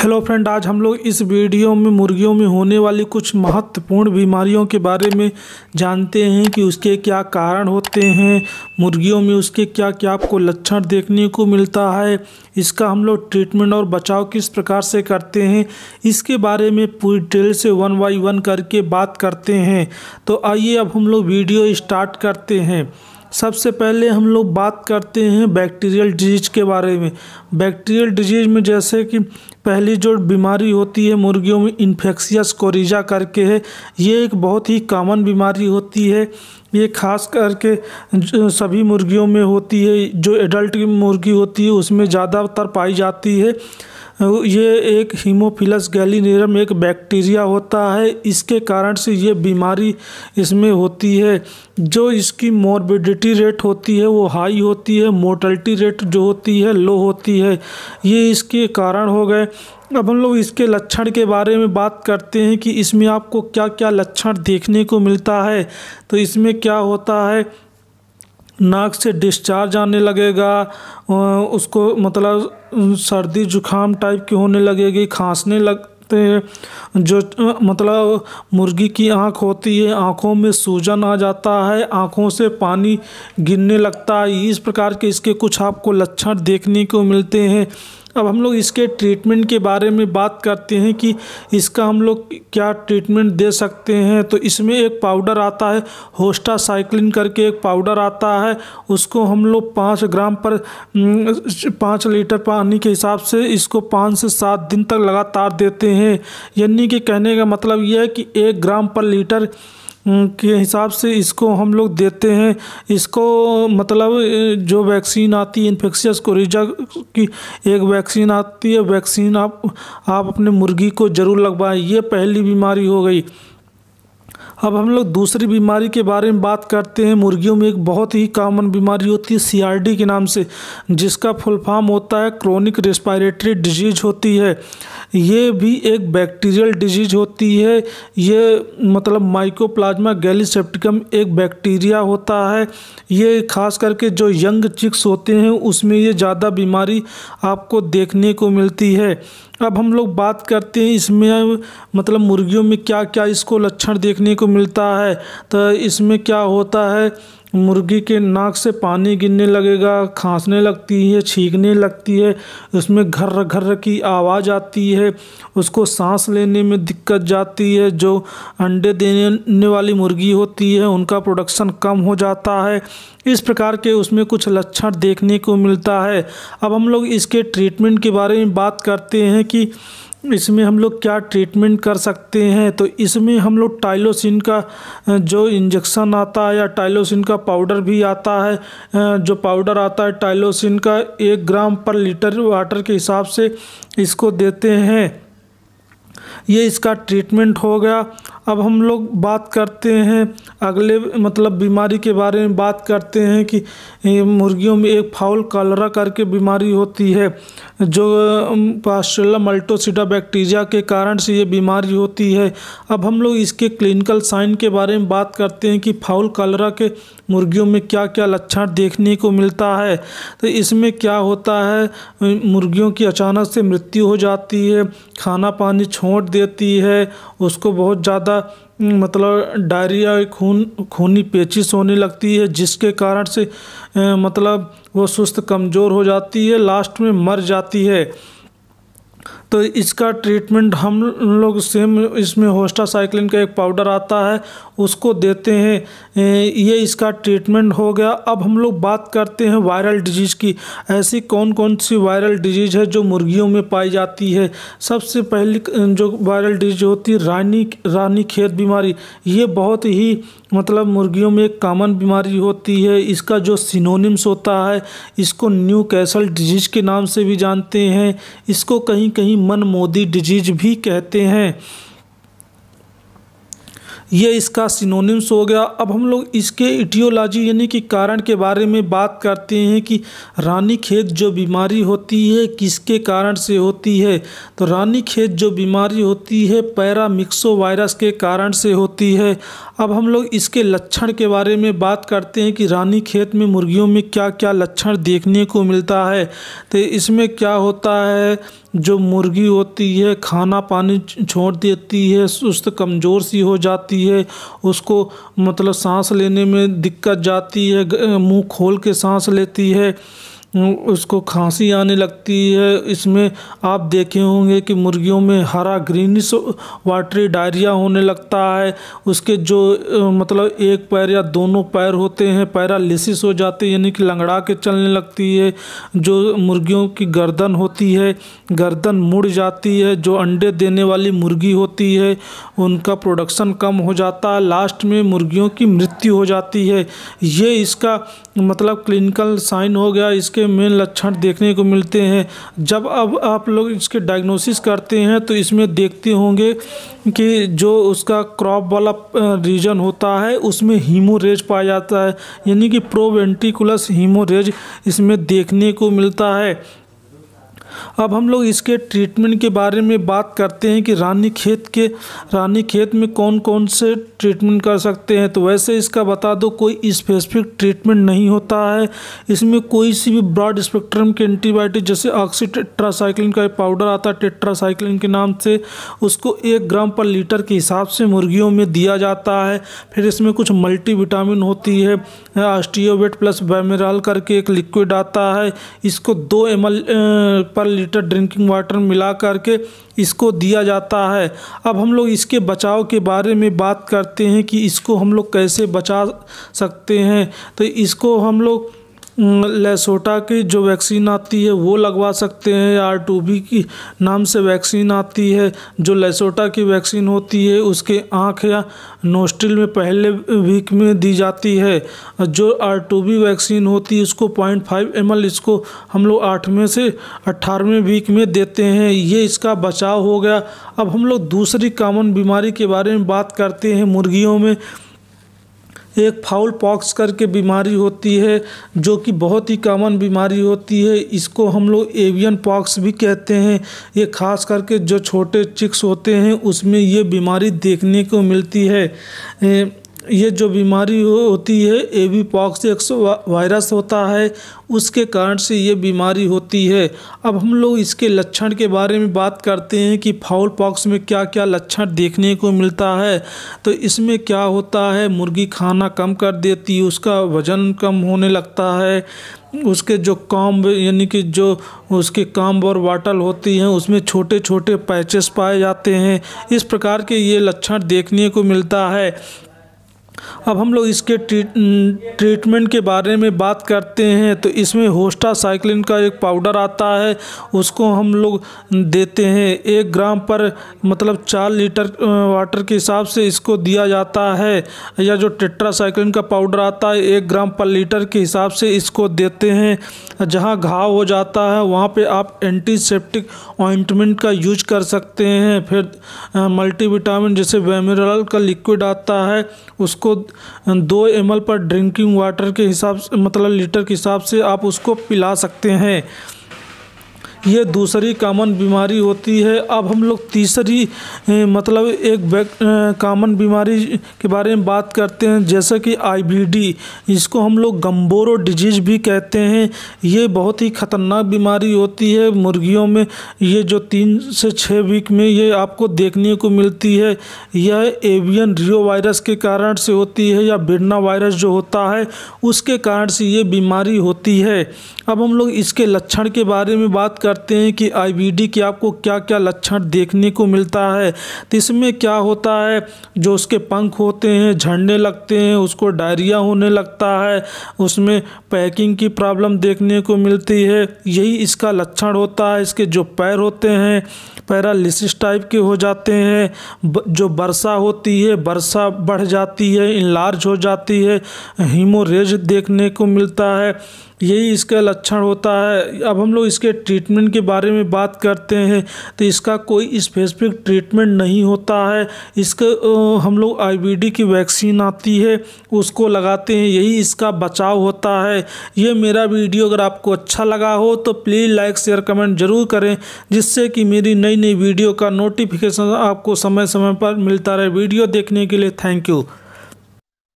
Hello friend, आज हम लोग इस वीडियो में मुर्गियों में होने वाली कुछ महत्वपूर्ण बीमारियों के बारे में जानते हैं कि उसके क्या कारण होते हैं, मुर्गियों में उसके क्या क्या आपको लक्षण देखने को मिलता है, इसका हम लोग ट्रीटमेंट और बचाव किस प्रकार से करते हैं, इसके बारे में पूरी डिटेल से वन बाई वन करके बात करते हैं। तो आइए अब हम लोग वीडियो स्टार्ट करते हैं। सबसे पहले हम लोग बात करते हैं बैक्टीरियल डिजीज के बारे में। बैक्टीरियल डिजीज में जैसे कि पहली जो बीमारी होती है मुर्गियों में इन्फेक्शियस कोरिजा करके है। ये एक बहुत ही कॉमन बीमारी होती है। ये खास करके सभी मुर्गियों में होती है। जो एडल्ट मुर्गी होती है उसमें ज़्यादातर पाई जाती है। ये एक हीमोफिलस गैलिनेरम एक बैक्टीरिया होता है। इसके कारण से ये बीमारी इसमें होती है। जो इसकी मॉर्बिडिटी रेट होती है वो हाई होती है, मोर्टलिटी रेट जो होती है लो होती है। ये इसके कारण हो गए। अब हम लोग इसके लक्षण के बारे में बात करते हैं कि इसमें आपको क्या क्या लक्षण देखने को मिलता है। तो इसमें क्या होता है, नाक से डिस्चार्ज आने लगेगा, उसको मतलब सर्दी जुकाम टाइप की होने लगेगी, खांसने लगते हैं। जो मतलब मुर्गी की आँख होती है, आँखों में सूजन आ जाता है, आँखों से पानी गिरने लगता है। इस प्रकार के इसके कुछ आपको लक्षण देखने को मिलते हैं। अब हम लोग इसके ट्रीटमेंट के बारे में बात करते हैं कि इसका हम लोग क्या ट्रीटमेंट दे सकते हैं। तो इसमें एक पाउडर आता है, होस्टासाइक्लिन करके एक पाउडर आता है। उसको हम लोग 5 ग्राम पर 5 लीटर पानी के हिसाब से इसको 5 से 7 दिन तक लगातार देते हैं। यानी कि कहने का मतलब यह है कि 1 ग्राम पर लीटर के हिसाब से इसको हम लोग देते हैं। इसको मतलब जो वैक्सीन आती है इन्फेक्शियस कोरिजा की एक वैक्सीन आती है, वैक्सीन आप अपने मुर्गी को ज़रूर लगवाएं। ये पहली बीमारी हो गई। अब हम लोग दूसरी बीमारी के बारे में बात करते हैं। मुर्गियों में एक बहुत ही कॉमन बीमारी होती है CRD के नाम से, जिसका फुल फॉर्म होता है क्रोनिक रेस्पिरेटरी डिजीज होती है। ये भी एक बैक्टीरियल डिजीज होती है। ये मतलब माइकोप्लाज्मा गैलीसेप्टिकम एक बैक्टीरिया होता है। ये खास करके जो यंग चिक्स होते हैं उसमें ये ज़्यादा बीमारी आपको देखने को मिलती है। अब हम लोग बात करते हैं इसमें मतलब मुर्गियों में क्या क्या इसको लक्षण देखने को मिलता है। तो इसमें क्या होता है, मुर्गी के नाक से पानी गिरने लगेगा, खांसने लगती है, छींकने लगती है, उसमें घर्र घर्र की आवाज़ आती है, उसको सांस लेने में दिक्कत जाती है। जो अंडे देने वाली मुर्गी होती है उनका प्रोडक्शन कम हो जाता है। इस प्रकार के उसमें कुछ लक्षण देखने को मिलता है। अब हम लोग इसके ट्रीटमेंट के बारे में बात करते हैं कि इसमें हम लोग क्या ट्रीटमेंट कर सकते हैं। तो इसमें हम लोग टाइलोसिन का जो इंजेक्शन आता है या टाइलोसिन का पाउडर भी आता है। जो पाउडर आता है टाइलोसिन का 1 ग्राम पर लीटर वाटर के हिसाब से इसको देते हैं। ये इसका ट्रीटमेंट हो गया। अब हम लोग बात करते हैं अगले मतलब बीमारी के बारे में बात करते हैं कि मुर्गियों में एक फाउल कॉलरा करके बीमारी होती है। जो पास्चुला मल्टोसिडा बैक्टीरिया के कारण से ये बीमारी होती है। अब हम लोग इसके क्लिनिकल साइन के बारे में बात करते हैं कि फाउल कॉलरा के मुर्गियों में क्या क्या लक्षण देखने को मिलता है। तो इसमें क्या होता है, मुर्गियों की अचानक से मृत्यु हो जाती है, खाना पानी छोड़ देती है, उसको बहुत ज़्यादा मतलब डायरिया खूनी पेचिश होने लगती है, जिसके कारण से मतलब वो सुस्त कमज़ोर हो जाती है, लास्ट में मर जाती है। तो इसका ट्रीटमेंट हम लोग सेम इसमें होस्टासाइक्लिन का एक पाउडर आता है उसको देते हैं। ये इसका ट्रीटमेंट हो गया। अब हम लोग बात करते हैं वायरल डिजीज़ की। ऐसी कौन कौन सी वायरल डिजीज़ है जो मुर्गियों में पाई जाती है। सबसे पहली जो वायरल डिजीज होती है रानीखेत बीमारी। ये बहुत ही मतलब मुर्गियों में एक कॉमन बीमारी होती है। इसका जो सिनोनिम्स होता है, इसको न्यू कैसल डिजीज के नाम से भी जानते हैं। इसको कहीं कहीं मन मोदी डिजीज भी कहते हैं। ये इसका सिनोनिम्स हो गया। अब हम लोग इसके इटियोलॉजी यानी कि कारण के बारे में बात करते हैं कि रानीखेत जो बीमारी होती है किसके कारण से होती है। तो रानीखेत जो बीमारी होती है पैरामिक्सो वायरस के कारण से होती है। अब हम लोग इसके लक्षण के बारे में बात करते हैं कि रानीखेत में मुर्गियों में क्या क्या लक्षण देखने को मिलता है। तो इसमें क्या होता है, जो मुर्गी होती है खाना पानी छोड़ देती है, सुस्त कमज़ोर सी हो जाती है, उसको मतलब सांस लेने में दिक्कत जाती है, मुंह खोल के सांस लेती है, उसको खांसी आने लगती है। इसमें आप देखे होंगे कि मुर्गियों में हरा ग्रीनिश वाटरी डायरिया होने लगता है। उसके जो मतलब एक पैर या दोनों पैर होते हैं पैरालिसिस हो जाते हैं, यानी कि लंगड़ा के चलने लगती है। जो मुर्गियों की गर्दन होती है, गर्दन मुड़ जाती है। जो अंडे देने वाली मुर्गी होती है उनका प्रोडक्शन कम हो जाता है, लास्ट में मुर्गियों की मृत्यु हो जाती है। ये इसका मतलब क्लिनिकल साइन हो गया, इसके मेन लक्षण देखने को मिलते हैं। जब अब आप लोग इसके डायग्नोसिस करते हैं तो इसमें देखते होंगे कि जो उसका क्रॉप वाला रीजन होता है उसमें हीमोरेज पाया जाता है, यानी कि प्रोवेंट्रिकुलस हीमोरेज इसमें देखने को मिलता है। अब हम लोग इसके ट्रीटमेंट के बारे में बात करते हैं कि रानीखेत में कौन कौन से ट्रीटमेंट कर सकते हैं। तो वैसे इसका बता दो, कोई स्पेसिफिक ट्रीटमेंट नहीं होता है। इसमें कोई सी भी ब्रॉड स्पेक्ट्रम के एंटीबायोटिक जैसे ऑक्सी टेट्रासाइक्लिन का पाउडर आता है टेट्रासाइक्लिन के नाम से, उसको 1 ग्राम पर लीटर के हिसाब से मुर्गियों में दिया जाता है। फिर इसमें कुछ मल्टीविटामिन होती है, ऑस्टियोवेट प्लस बैमेराल करके एक लिक्विड आता है, इसको 2 ml पर लीटर ड्रिंकिंग वाटर मिला करके इसको दिया जाता है। अब हम लोग इसके बचाव के बारे में बात करते हैं कि इसको हम लोग कैसे बचा सकते हैं। तो इसको हम लोग लेसोटा की जो वैक्सीन आती है वो लगवा सकते हैं। R2B की नाम से वैक्सीन आती है। जो लेसोटा की वैक्सीन होती है उसके आँख या नोस्ट्रिल में पहले वीक में दी जाती है। जो R2B वैक्सीन होती है उसको 0.5 ml इसको हम लोग 8वें से 18वें वीक में देते हैं। ये इसका बचाव हो गया। अब हम लोग दूसरी कॉमन बीमारी के बारे में बात करते हैं। मुर्गियों में एक फाउल पॉक्स करके बीमारी होती है जो कि बहुत ही कॉमन बीमारी होती है। इसको हम लोग एवियन पॉक्स भी कहते हैं। ये खास करके जो छोटे चिक्स होते हैं उसमें ये बीमारी देखने को मिलती है। ये जो बीमारी होती है एवी पॉक्स एक वायरस होता है, उसके कारण से ये बीमारी होती है। अब हम लोग इसके लक्षण के बारे में बात करते हैं कि फाउल पॉक्स में क्या क्या लक्षण देखने को मिलता है। तो इसमें क्या होता है, मुर्गी खाना कम कर देती है, उसका वज़न कम होने लगता है, उसके जो कॉम्ब यानी कि जो उसके कॉम्ब और वाटल होती हैं उसमें छोटे छोटे पैचेस पाए जाते हैं। इस प्रकार के ये लक्षण देखने को मिलता है। अब हम लोग इसके ट्रीटमेंट के बारे में बात करते हैं। तो इसमें होस्टासाइक्लिन का एक पाउडर आता है, उसको हम लोग देते हैं 1 ग्राम पर मतलब 4 लीटर वाटर के हिसाब से इसको दिया जाता है। या जो टेट्रासाइक्लिन का पाउडर आता है 1 ग्राम पर लीटर के हिसाब से इसको देते हैं। जहाँ घाव हो जाता है वहाँ पे आप एंटीसेप्टिक ऑइंटमेंट का यूज कर सकते हैं। फिर मल्टीविटामिन जैसे बैमेराल का लिक्विड आता है उसको 2 ml पर ड्रिंकिंग वाटर के हिसाब से मतलब लीटर के हिसाब से आप उसको पिला सकते हैं। ये दूसरी कॉमन बीमारी होती है। अब हम लोग तीसरी मतलब एक कॉमन बीमारी के बारे में बात करते हैं जैसे कि IBD, इसको हम लोग गम्बोरो डिजीज़ भी कहते हैं। ये बहुत ही ख़तरनाक बीमारी होती है मुर्गियों में। ये जो 3 से 6 वीक में ये आपको देखने को मिलती है। यह एवियन रियो वायरस के कारण से होती है या बिरना वायरस जो होता है उसके कारण से ये बीमारी होती है। अब हम लोग इसके लक्षण के बारे में बात करते हैं कि IBD के आपको क्या क्या लक्षण देखने को मिलता है। तो इसमें क्या होता है, जो उसके पंख होते हैं झड़ने लगते हैं, उसको डायरिया होने लगता है, उसमें पैकिंग की प्रॉब्लम देखने को मिलती है। यही इसका लक्षण होता है। इसके जो पैर होते हैं पैरालिसिस टाइप के हो जाते हैं, जो वर्षा होती है वर्षा बढ़ जाती है, इनलार्ज हो जाती है, हीमोरेज देखने को मिलता है। यही इसका लक्षण होता है। अब हम लोग इसके ट्रीटमेंट के बारे में बात करते हैं। तो इसका कोई स्पेसिफिक ट्रीटमेंट नहीं होता है। इसका हम लोग IBD की वैक्सीन आती है उसको लगाते हैं, यही इसका बचाव होता है। ये मेरा वीडियो अगर आपको अच्छा लगा हो तो प्लीज़ लाइक शेयर कमेंट ज़रूर करें, जिससे कि मेरी नई नई वीडियो का नोटिफिकेशन आपको समय समय पर मिलता रहे। वीडियो देखने के लिए थैंक यू।